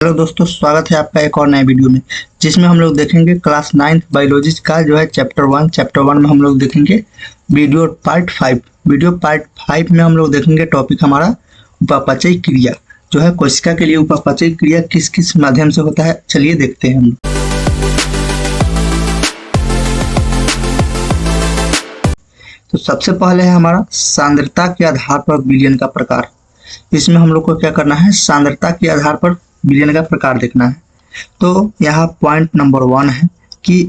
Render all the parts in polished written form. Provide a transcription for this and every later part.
Hello दोस्तों, स्वागत है आपका एक और नए वीडियो में जिसमें हम लोग देखेंगे क्लास 9th बायोलॉजी का जो है चैप्टर 1 में हम लोग देखेंगे वीडियो पार्ट 5 में हम लोग देखेंगे टॉपिक हमारा उपापचय क्रिया जो है कोशिका के लिए उपापचय क्रिया किस किस माध्यम से होता है। चलिए देखते हैं हम। तो सबसे पहले है हमारा सांद्रता के आधार पर विलयन का प्रकार। इसमें हम लोग को क्या करना है, सांद्रता के आधार पर विलयन का प्रकार देखना है। तो यहाँ पॉइंट नंबर 1 है कि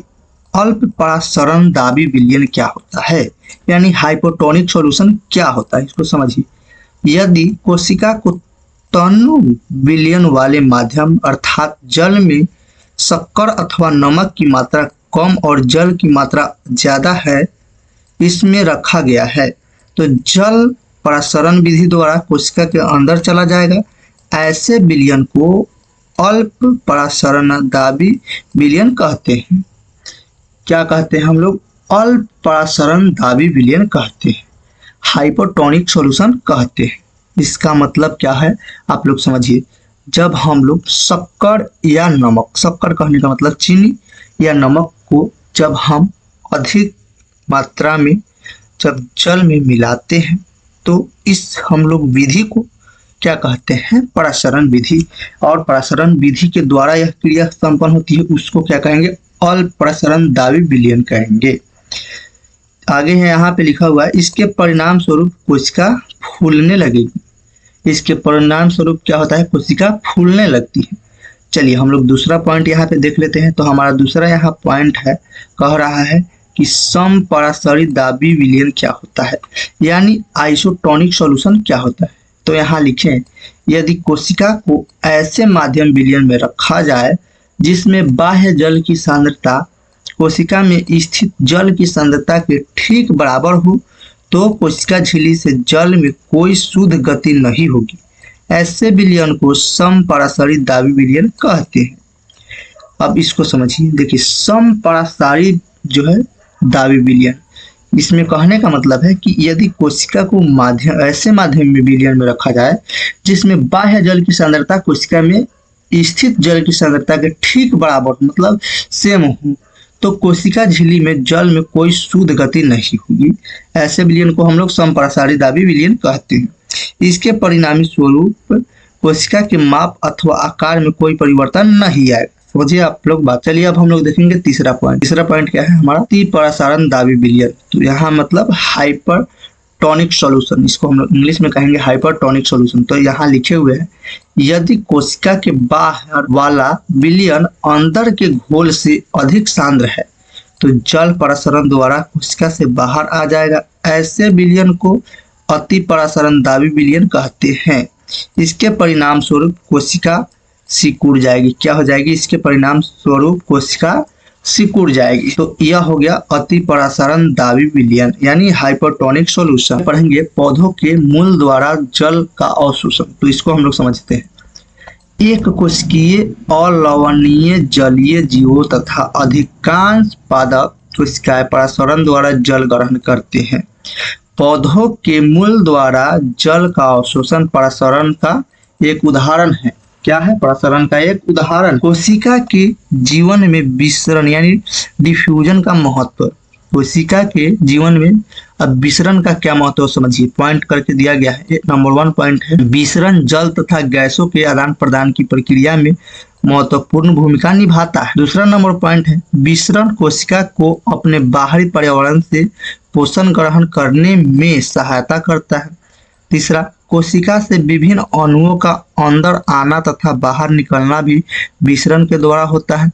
अल्प परासरण दाबी विलयन क्या होता है, यानी हाइपोटोनिक सॉल्यूशन क्या होता है, इसको समझिए। यदि कोशिका को तनु विलयन वाले माध्यम अर्थात जल में शक्कर अथवा नमक की मात्रा कम और जल की मात्रा ज्यादा है इसमें रखा गया है तो जल परासरण विधि द्वारा कोशिका के अंदर चला जाएगा। ऐसे विलयन को अल्प परासरण दाबी विलयन कहते हैं। क्या कहते हैं हम लोग? अल्प परासरण दाबी विलयन कहते हैं, हाइपोटोनिक सॉल्यूशन कहते हैं। इसका मतलब क्या है आप लोग समझिए। जब हम लोग शक्कर या नमक, शक्कर कहने का मतलब चीनी या नमक को जब हम अधिक मात्रा में जब जल में मिलाते हैं तो इस हम लोग विधि को क्या कहते हैं? परासरण विधि। और परासरण विधि के द्वारा यह क्रिया संपन्न होती है, उसको क्या कहेंगे? अल्प परासरण दाबी विलयन कहेंगे। आगे है यहाँ पे लिखा हुआ है इसके परिणाम स्वरूप कोशिका फूलने लगेगी। इसके परिणाम स्वरूप क्या होता है? कोशिका फूलने लगती है। चलिए हम लोग दूसरा पॉइंट यहाँ पे देख लेते हैं। तो हमारा दूसरा यहाँ पॉइंट है, कह रहा है कि समपरासरी दाबी विलयन क्या होता है, यानी आइसोटोनिक सॉल्यूशन क्या होता है। तो यहाँ लिखें, यदि कोशिका को ऐसे माध्यम विलयन में रखा जाए जिसमें बाह्य जल की सांद्रता कोशिका में स्थित जल की सांद्रता के ठीक बराबर हो तो कोशिका झिल्ली से जल में कोई शुद्ध गति नहीं होगी। ऐसे विलयन को समपरासरी दाबी विलयन कहते हैं। अब इसको समझिए, देखिए समपरासरी जो है दाबी विलयन, इसमें कहने का मतलब है कि यदि कोशिका को ऐसे माध्यम में विलयन में रखा जाए जिसमें बाह्य जल की सांद्रता कोशिका में स्थित जल की सांद्रता के ठीक बराबर मतलब सेम हो तो कोशिका झिल्ली में जल में कोई शुद्ध गति नहीं होगी। ऐसे विलयन को हम लोग समपरासरी दाबी विलयन कहते हैं। इसके परिणामी स्वरूप कोशिका के माप अथवा आकार में कोई परिवर्तन नहीं आएगा। समझिए आप लोग बात। चलिए अब हम लोग देखेंगे तीसरा पॉइंट क्या है हमारा? अतिपरासरण दाबी विलयन। तो यहाँ मतलब हाइपरटोनिक सॉल्यूशन, इसको हम लोग इंग्लिश में कहेंगे हाइपरटोनिक सॉल्यूशन। तो यहाँ लिखे हुए हैं, यदि कोशिका के बाहर वाला विलयन अंदर के घोल से अधिक सांद्र है तो जल परासरण द्वारा कोशिका से बाहर आ जाएगा। ऐसे विलयन को अतिपरासरण दाबी विलयन कहते हैं। इसके परिणाम स्वरूप कोशिका सिकुड़ जाएगी। क्या हो जाएगी? इसके परिणाम स्वरूप कोशिका सिकुड़ जाएगी। तो यह हो गया अतिपरासरण दाबी विलयन यानी हाइपरटोनिक सॉल्यूशन। पढ़ेंगे पौधों के मूल द्वारा जल का अवशोषण। तो इसको हम लोग समझते हैं। एक कोशिकीय अलवणीय जलीय जीवों तथा अधिकांश पादप कोशिकाएं परासरण द्वारा जल ग्रहण करते हैं। पौधों के मूल द्वारा जल का अवशोषण परासरण का एक उदाहरण है। क्या है? परासरण का एक उदाहरण। कोशिका के जीवन में विसरण यानी डिफ्यूजन का महत्व। कोशिका के जीवन में अब विसरण का क्या महत्व समझिए, पॉइंट करके दिया गया है। नंबर 1 पॉइंट है, विसरण जल तथा गैसों के आदान प्रदान की प्रक्रिया में महत्वपूर्ण भूमिका निभाता है। दूसरा नंबर पॉइंट है, विसरण कोशिका को अपने बाहरी पर्यावरण से पोषण ग्रहण करने में सहायता करता है। तीसरा, कोशिका से विभिन्न अणुओं का अंदर आना तथा बाहर निकलना भी विसरण के द्वारा होता है।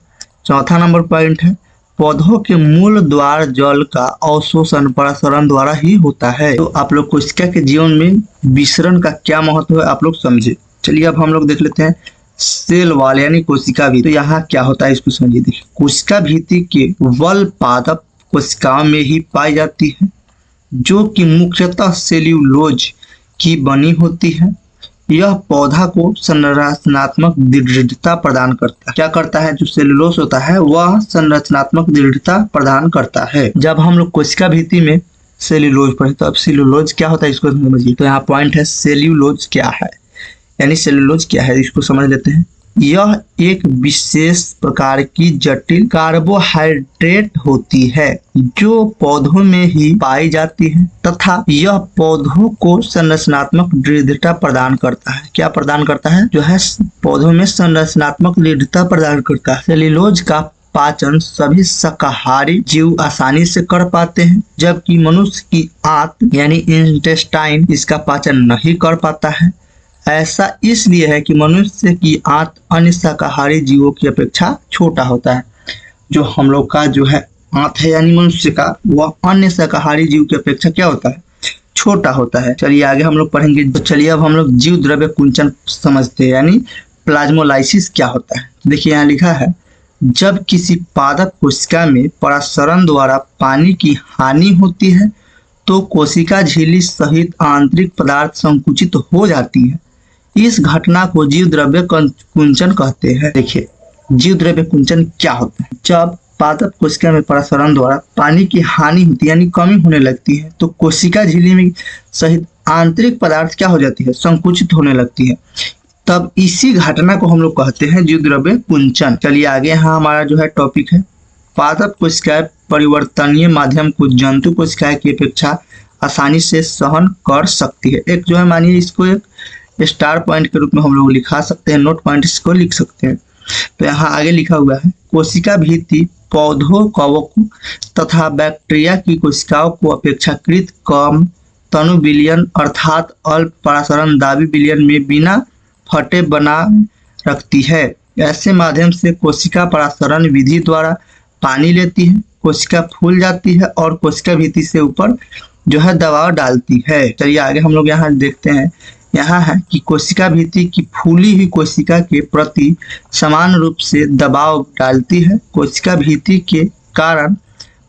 चौथा नंबर पॉइंट है, पौधों के मूल द्वार जल का अवशोषण परासरण द्वारा ही होता है। तो आप लोग कोशिका के जीवन में विसरण का क्या महत्व है आप लोग समझे। चलिए अब हम लोग देख लेते हैं सेल वॉल यानी कोशिका भित्ति। तो यहाँ क्या होता है इसको समझिए। देखिए कोशिका भित्ति के वल पादप कोशिकाओं में ही पाई जाती है जो कि मुख्यतः सेल्यूलोज की बनी होती है। यह पौधा को संरचनात्मक दृढ़ता प्रदान करता है। क्या करता है? जो सेल्यूलोज होता है वह संरचनात्मक दृढ़ता प्रदान करता है। जब हम लोग कोशिका भित्ति में सेल्यूलोज पढ़े तो अब सेल्यूलोज क्या होता है इसको समझिए। तो यहाँ पॉइंट है सेल्यूलोज क्या है, यानी सेल्यूलोज क्या है इसको समझ लेते हैं। यह एक विशेष प्रकार की जटिल कार्बोहाइड्रेट होती है जो पौधों में ही पाई जाती है तथा यह पौधों को संरचनात्मक दृढ़ता प्रदान करता है। क्या प्रदान करता है? जो है पौधों में संरचनात्मक दृढ़ता प्रदान करता है। सेल्यूलोज का पाचन सभी शाकाहारी जीव आसानी से कर पाते हैं, जबकि मनुष्य की आंत यानी इंटेस्टाइन इसका पाचन नहीं कर पाता है। ऐसा इसलिए है कि मनुष्य की आंत अन्य शाकाहारी जीवों की अपेक्षा छोटा होता है। जो हम लोग का जो है आंत है यानी मनुष्य का, वह अन्य शाकाहारी जीव की अपेक्षा क्या होता है? छोटा होता है। चलिए आगे हम लोग पढ़ेंगे। तो चलिए अब हम लोग जीव द्रव्य कुंचन समझते हैं, यानी प्लाज्मोलाइसिस क्या होता है। देखिए यहाँ लिखा है, जब किसी पादप कोशिका में परासरण द्वारा पानी की हानि होती है तो कोशिका झिल्ली सहित आंतरिक पदार्थ संकुचित हो जाती है। इस घटना को जीव द्रव्य कुंचन कहते हैं। देखिए जीव द्रव्य कुंचन क्या होता है? जब पादप कोशिका में परासरण द्वारा पानी की हानि होती है यानी कमी होने लगती है तो कोशिका झिल्ली में सहित आंतरिक पदार्थ क्या हो जाती है? संकुचित होने लगती है। तब इसी घटना को हम लोग कहते हैं जीव द्रव्य कुंचन। चलिए आगे यहाँ हमारा जो है टॉपिक है, पादप कोशिकाएं परिवर्तनीय माध्यम को जंतु कोशिकाएं की अपेक्षा आसानी से सहन कर सकती है। एक जो है मानिए इसको एक स्टार पॉइंट के रूप में हम लोग लिखा सकते हैं, नोट पॉइंट इसको लिख सकते हैं। तो यहाँ आगे लिखा हुआ है, कोशिका भित्ति पौधों कवकों तथा बैक्टीरिया की कोशिकाओं को अपेक्षाकृत कम तनु विलयन अर्थात अल्प परासरण दाबी विलयन में बिना फटे बना रखती है। ऐसे माध्यम से कोशिका परासरण विधि द्वारा पानी लेती है, कोशिका फूल जाती है और कोशिका भित्ति से ऊपर जो है दबाव डालती है। चलिए आगे हम लोग यहाँ देखते हैं, यहाँ है कि कोशिका भित्ति की फूली हुई कोशिका के प्रति समान रूप से दबाव डालती है। कोशिका भित्ति के कारण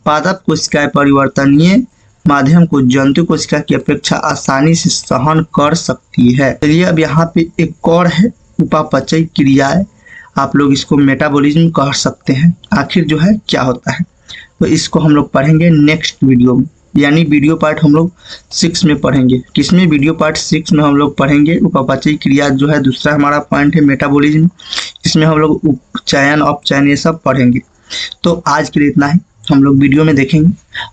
पादप कोशिकाएं परिवर्तनीय माध्यम को जंतु कोशिका की अपेक्षा आसानी से सहन कर सकती है। चलिए अब यहाँ पे एक और है उपापचय क्रियाएं, आप लोग इसको मेटाबॉलिज्म कह सकते हैं। आखिर जो है क्या होता है तो इसको हम लोग पढ़ेंगे नेक्स्ट वीडियो में, यानी वीडियो पार्ट हम लोग 6 में पढ़ेंगे। किसमें? वीडियो पार्ट 6 में हम लोग पढ़ेंगे उपापचय क्रिया जो है। दूसरा हमारा पॉइंट है मेटाबॉलिज्म, इसमें हम लोग उपचयन अपचयन ये सब पढ़ेंगे। तो आज के लिए इतना ही, हम लोग वीडियो में देखेंगे।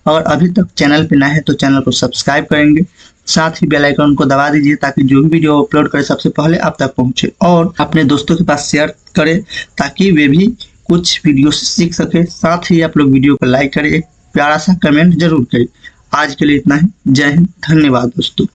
अगर अभी तक चैनल पे नए हैं तो चैनल को सब्सक्राइब करेंगे, साथ ही बेल आइकन को दबा दीजिए ताकि जो भी वीडियो अपलोड करें सबसे पहले आप तक पहुंचे, और अपने दोस्तों के पास शेयर करें ताकि वे भी कुछ वीडियो से सीख सके। साथ ही आप लोग वीडियो को लाइक करें, एक प्यारा सा कमेंट जरूर करें। आज के लिए इतना ही, जय हिंद, धन्यवाद दोस्तों।